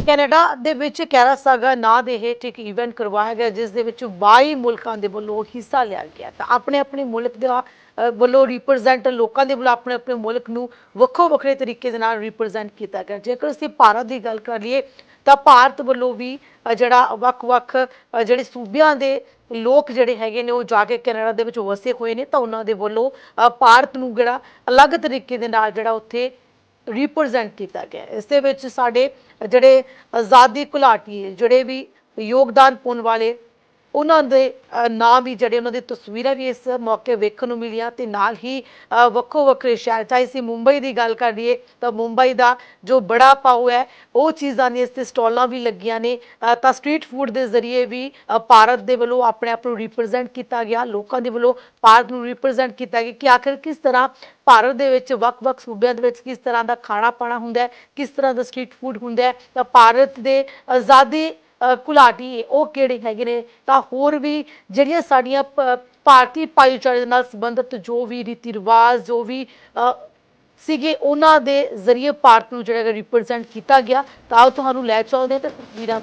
Canada ਦੇ ਵਿੱਚ ਕੈਰਾਸਾਗਾ ਨਾਂ ਦੇ ਹੇਠ ਇੱਕ ਇਵੈਂਟ ਕਰਵਾਇਆ ਗਿਆ, ਜਿਸ ਦੇ ਵਿੱਚ 22 ਮੁਲਕਾਂ ਦੇ ਵੱਲੋਂ ਹਿੱਸਾ ਲਿਆ ਗਿਆ। ਤਾਂ ਆਪਣੇ ਆਪਣੇ ਮੁਲਕ ਦਾ ਵੱਲੋਂ ਰਿਪਰੈਜ਼ੈਂਟ, ਲੋਕਾਂ ਦੇ ਵੱਲੋਂ ਆਪਣੇ ਆਪਣੇ ਮੁਲਕ ਨੂੰ ਵੱਖੋ ਵੱਖਰੇ ਤਰੀਕੇ ਦੇ ਨਾਲ ਰਿਪਰੈਜ਼ੈਂਟ ਕੀਤਾ ਗਿਆ। ਜੇਕਰ ਅਸੀਂ ਭਾਰਤ ਦੀ ਗੱਲ ਕਰ ਲਈਏ ਤਾਂ ਭਾਰਤ ਵੱਲੋਂ ਵੀ ਜਿਹੜਾ ਵੱਖ-ਵੱਖ ਜਿਹੜੇ ਸੂਬਿਆਂ ਦੇ ਲੋਕ ਜਿਹੜੇ ਹੈਗੇ ਨੇ ਉਹ ਜਾ ਕੇ ਕੈਨੇਡਾ ਦੇ ਵਿੱਚ ਵਸੇ ਹੋਏ ਨੇ, ਤਾਂ ਉਹਨਾਂ ਦੇ ਵੱਲੋਂ ਭਾਰਤ ਨੂੰ ਜਿਹੜਾ ਅਲੱਗ ਤਰੀਕੇ ਦੇ ਨਾਲ ਜਿਹੜਾ ਉੱਥੇ रिप्रजेंट किया गया। इस दे विच साडे जिहड़े आज़ादी घुलाटी जिहड़े भी योगदान पाउण वाले उन्हां दे नाम भी जिहड़े उन्हां दी तस्वीरां भी इस मौके वेखण नूं मिलियां ते नाल ही वक्खो वक्खरे शहर, चाहे असीं मुंबई की गल करिए तो मुंबई का जो बड़ा पाओ है वो चीज़ां ने इस स्टॉलां भी लगियां ने। तां स्ट्रीट फूड के जरिए भी भारत के वलों अपने आप नूं रिप्रजेंट किया गया, लोगों के वलों भारत नूं रिप्रजेंट किया गया कि आखिर किस तरह भारत दे विच वख-वख सूबिਆਂ ਦੇ ਵਿੱਚ किस तरह का खाना पाना हुंदा है, किस तरह का स्ट्रीट फूड हुंदा है। तां भारत दे आज़ादी घुलाटी ਉਹ ਕਿਹੜੇ ਹੈਗੇ ਨੇ, ਤਾਂ ਹੋਰ ਵੀ ਜਿਹੜੀਆਂ ਸਾਡੀਆਂ ਭਾਰਤੀ ਭਾਈਚਾਰੇ ਦੇ ਨਾਲ ਸੰਬੰਧਿਤ ਜੋ ਵੀ ਰੀਤੀ ਰਿਵਾਜ ਜੋ ਵੀ ਸੀਗੇ ਉਹਨਾਂ ਦੇ ਜ਼ਰੀਏ ਭਾਰਤ ਨੂੰ ਜਿਹੜਾ ਰਿਪਰੈਜ਼ੈਂਟ ਕੀਤਾ ਗਿਆ। ਤਾਂ ਤੁਹਾਨੂੰ ਲੈ ਚੱਲਦੇ ਤੇ ਤਸਵੀਰਾਂ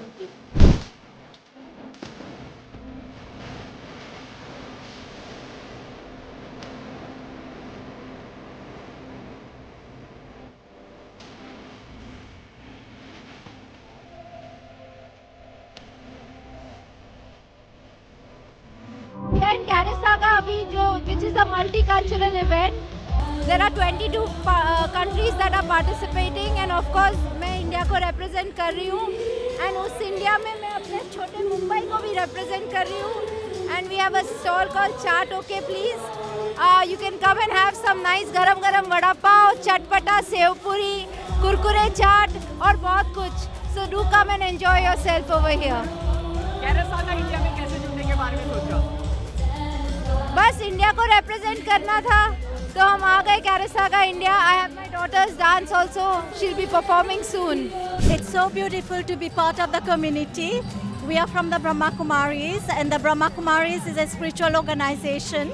And Kanisaga अभी जो which is a multicultural event. There are 22 countries that are participating and of course मैं इंडिया को represent कर रही हूँ and उस इंडिया में मैं अपने छोटे मुंबई को भी represent कर रही हूँ and we have a stall called Chaat OK Please. You can come and have some nice गरम गरम वड़ा पाव, चटपटा सेव पूरी, कुरकुरे चाट और बहुत कुछ. So do come and enjoy yourself over here. कैरासागा इंडिया में कैसे जुड़ने के बारे में सोचा? बस इंडिया को रिप्रेजेंट करना था तो हम आ गए कैरासागा India. I have my daughter's dance also, she will be performing soon. It's so beautiful to be part of the community. We are from the Brahma Kumaris and the Brahma Kumaris is a spiritual organization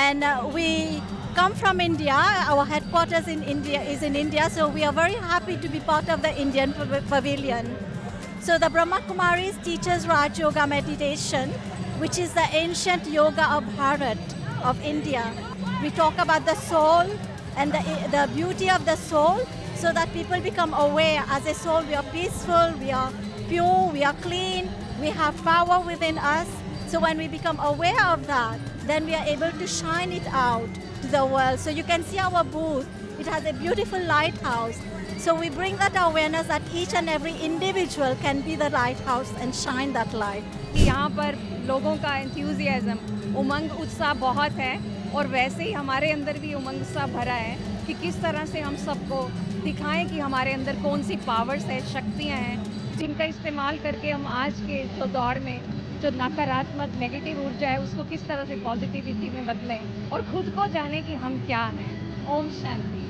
and we come from India. Our headquarters in India is in India, so we are very happy to be part of the Indian pavilion. So the Brahma Kumaris teaches Raj Yoga meditation, which is the ancient yoga of Bharat, of India. We talk about the soul and the beauty of the soul so that people become aware. As a soul, we are peaceful, we are pure, we are clean, we have power within us. So when we become aware of that, then we are able to shine it out to the world. So you can see our booth. It has a beautiful lighthouse. So we bring that awareness that each and every individual can be the lighthouse and shine that light. यहाँ पर लोगों का एंथ्यूजियाज्म, उमंग उत्साह बहुत है और वैसे ही हमारे अंदर भी उमंग उत्साह भरा है कि किस तरह से हम सबको दिखाएं कि हमारे अंदर कौन सी पावर्स है, शक्तियाँ हैं जिनका इस्तेमाल करके हम आज के जो दौर में जो नकारात्मक नेगेटिव ऊर्जा है उसको किस तरह से पॉजिटिविटी में बदलें और खुद को जाने कि हम क्या हैं. Om Shanti.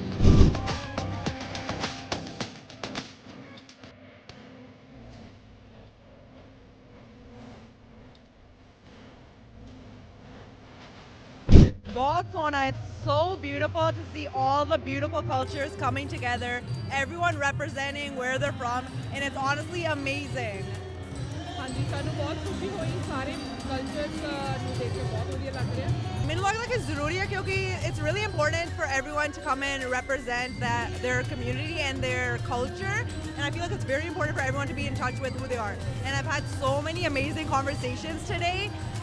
Botswana, it's so beautiful to see all the beautiful cultures coming together, everyone representing where they're from, and it's honestly amazing. हाँ जी, सानू बहुत खुशी हुई सारे कल्चर्स ਨੂੰ ਦੇਖ ਕੇ ਬਹੁਤ ਵਧੀਆ ਲੱਗ ਰਿਹਾ. ਮੈਨੂੰ ਲੱਗਦਾ ਕਿ ਜ਼ਰੂਰੀ ਹੈ ਕਿਉਂਕਿ it's really important for everyone to come and represent that their community and their culture, and I feel like it's very important for everyone to be in touch with who they are. And I've had so many amazing conversations today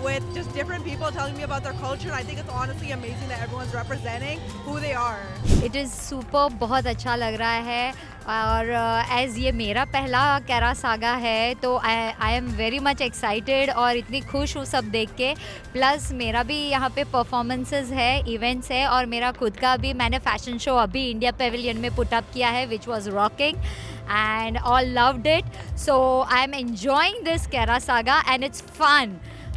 with just different people telling me about their culture, and I think it's honestly amazing that everyone's representing who they are. It is super, बहुत अच्छा लग रहा है और as ये मेरा पहला कैरासागा है तो I am very much excited और इतनी खुश हूँ सब देख के. प्लस मेरा भी यहाँ पे परफॉर्मेंसेस है, इवेंट्स है और मेरा खुद का भी मैंने फ़ैशन शो अभी इंडिया पेविलियन में पुट अप किया है which was rocking and all loved it. So I am enjoying this Kerasaga and it's fun.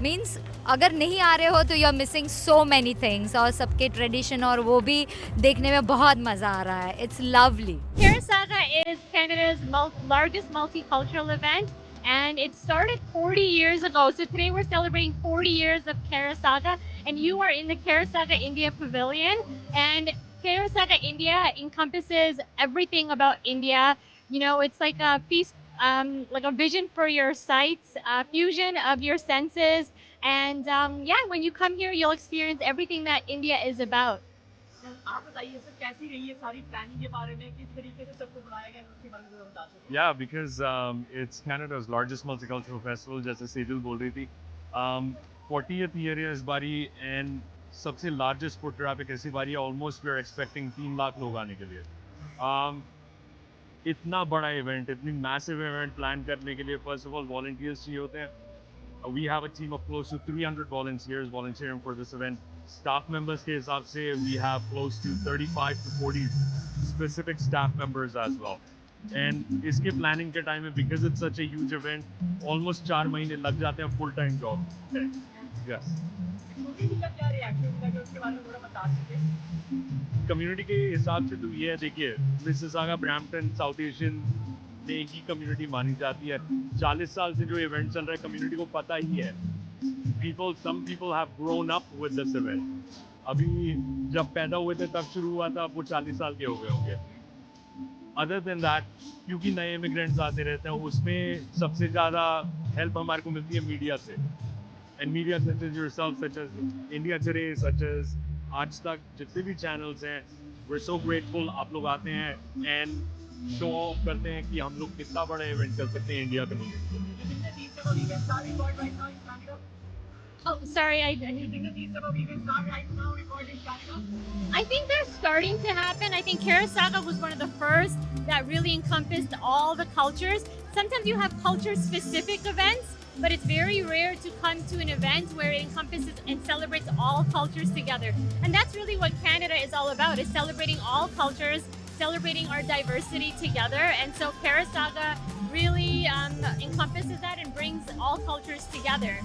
Means अगर नहीं आ रहे हो तो you are missing so many things और सबके ट्रेडिशन और वो भी देखने में बहुत मज़ा आ रहा है. It's lovely. Kerasaga is Canada's largest multicultural event and it started 40 years ago. So today we're celebrating 40 years of Kerasaga and you are in the Kerasaga India Pavilion, and Kerasaga India encompasses everything about India. You know, it's like a feast like a vision for your sights, fusion of your senses. And yeah, when you come here, you'll experience everything that India is about. Yeah, because it's Canada's largest multicultural festival, जैसे सेजल बोल रही थी. 40th year है इस बारी and सबसे largest foot traffic ऐसी बारी है, almost we're expecting 3 लाख लोग आने के लिए. इतना बड़ा इवेंट, इतनी massive event plan करने के लिए first of all volunteers चाहिए होते हैं. We have a team of close to 300 volunteers volunteering for this event. Staff members के हिसाब से we have close to 35 to 40 specific staff members as well. And इसके planning के time में because it's such a huge event, almost 4 महीने लग जाते हैं full time job. Yes. Community के हिसाब से तो ये है, देखिए मिसिसागा ब्रैम्पटन साउथ एशियन में एक ही कम्युनिटी मानी जाती है. 40 साल से जो इवेंट चल रहा है कम्युनिटी को पता ही है. Some people have grown up with this event. अभी जब पैदा हुए थे तब शुरू हुआ था, अब वो 40 साल के हो गए होंगे. Other than that, क्योंकि नए इमिग्रेंट्स आते रहते हैं, उसमें सबसे ज़्यादा हेल्प हमारे को मिलती है मीडिया से. And media such as yourself, such as India Today, such as आज तक, जितने भी channels हैं, we're so grateful आप लोग आते हैं and show off करते हैं कि हम लोग कितना बड़ा event कर सकते हैं India community. Oh, sorry, I think they're starting to happen. I think Karasaga was one of the first that really encompassed all the cultures. Sometimes you have culture-specific events, but it's very rare to come to an event where it encompasses and celebrates all cultures together. And that's really what Canada is all about, is celebrating all cultures, celebrating our diversity together. And so Karasaga really encompasses that and brings all cultures together.